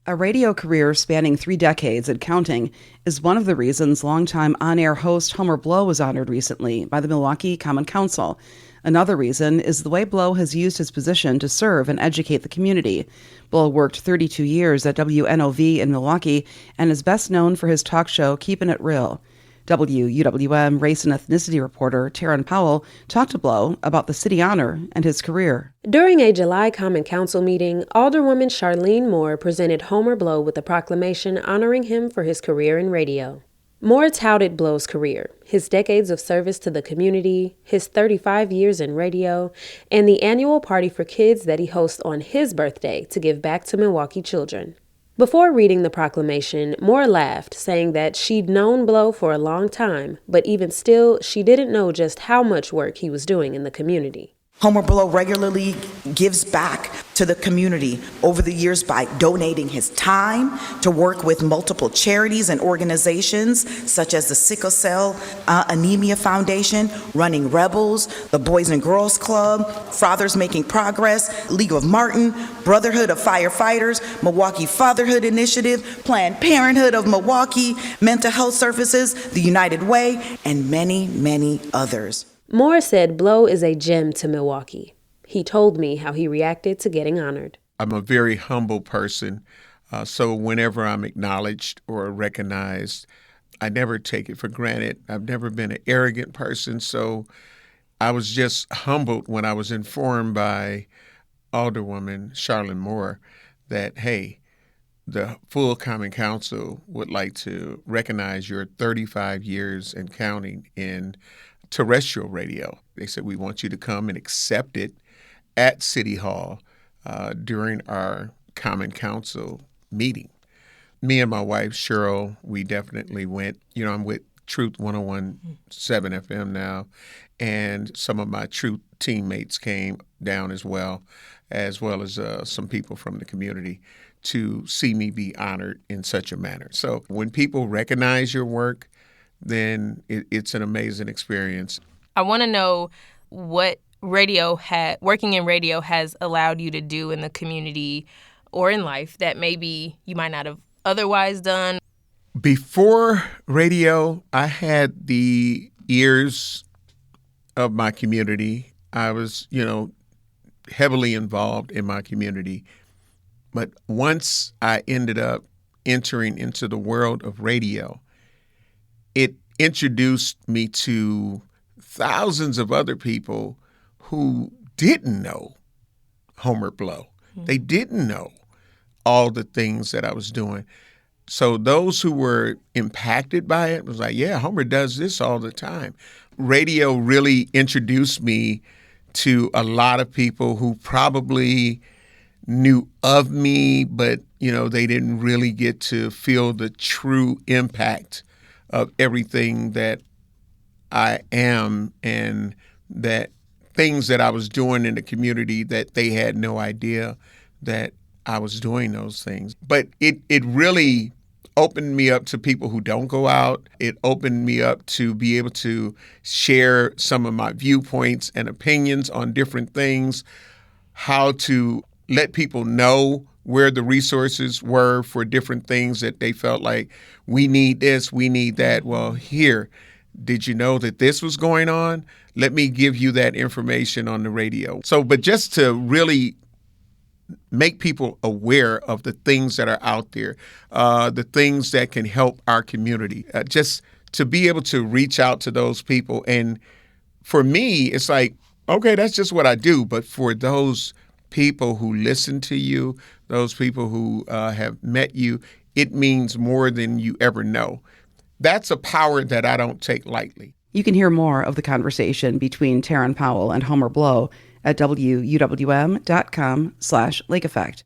A radio career spanning 3 decades and counting is one of the reasons longtime on-air host Homer Blow was honored recently by the Milwaukee Common Council. Another reason is the way Blow has used his position to serve and educate the community. Blow worked 32 years at WNOV in Milwaukee and is best known for his talk show Keepin' It Real. WUWM race and ethnicity reporter Taryn Powell talked to Blow about the city honor and his career. During a July Common Council meeting, Alderwoman Charlene Moore presented Homer Blow with a proclamation honoring him for his career in radio. Moore touted Blow's career, his decades of service to the community, his 35 years in radio, and the annual party for kids that he hosts on his birthday to give back to Milwaukee children. Before reading the proclamation, Moore laughed, saying that she'd known Blow for a long time, but even still, she didn't know just how much work he was doing in the community. Homer Blow regularly gives back to the community over the years by donating his time to work with multiple charities and organizations such as the Sickle Cell Anemia Foundation, Running Rebels, the Boys and Girls Club, Fathers Making Progress, League of Martin, Brotherhood of Firefighters, Milwaukee Fatherhood Initiative, Planned Parenthood of Milwaukee, Mental Health Services, the United Way, and many, many others. Moore said Blow is a gem to Milwaukee. He told me how he reacted to getting honored. I'm a very humble person, so whenever I'm acknowledged or recognized, I never take it for granted. I've never been an arrogant person, so I was just humbled when I was informed by Alderwoman Charlene Moore that, hey, the full Common Council would like to recognize your 35 years and counting in terrestrial radio. They said, we want you to come and accept it at City Hall during our Common Council meeting. Me and my wife, Cheryl, we definitely went. You know, I'm with Truth 101.7 FM now, and some of my Truth teammates came down as well as some people from the community to see me be honored in such a manner. So when people recognize your work, then it's an amazing experience. I want to know what working in radio has allowed you to do in the community or in life that maybe you might not have otherwise done. Before radio, I had the ears of my community. I was, heavily involved in my community. But once I ended up entering into the world of radio, it introduced me to thousands of other people who didn't know Homer Blow. Mm-hmm. They didn't know all the things that I was doing. So those who were impacted by it was like, yeah, Homer does this all the time. Radio really introduced me to a lot of people who probably knew of me, but, they didn't really get to feel the true impact of everything that I am and that things that I was doing in the community that they had no idea that I was doing those things. But it really opened me up to people who don't go out. It opened me up to be able to share some of my viewpoints and opinions on different things, how to let people know where the resources were for different things that they felt like, we need this, we need that. Well, here, did you know that this was going on? Let me give you that information on the radio. So, but just to really make people aware of the things that are out there, the things that can help our community, just to be able to reach out to those people. And for me, it's like, okay, that's just what I do. But for those people who listen to you, those people who have met you, it means more than you ever know. That's a power that I don't take lightly. You can hear more of the conversation between Taryn Powell and Homer Blow at WUWM.com/Lake Effect.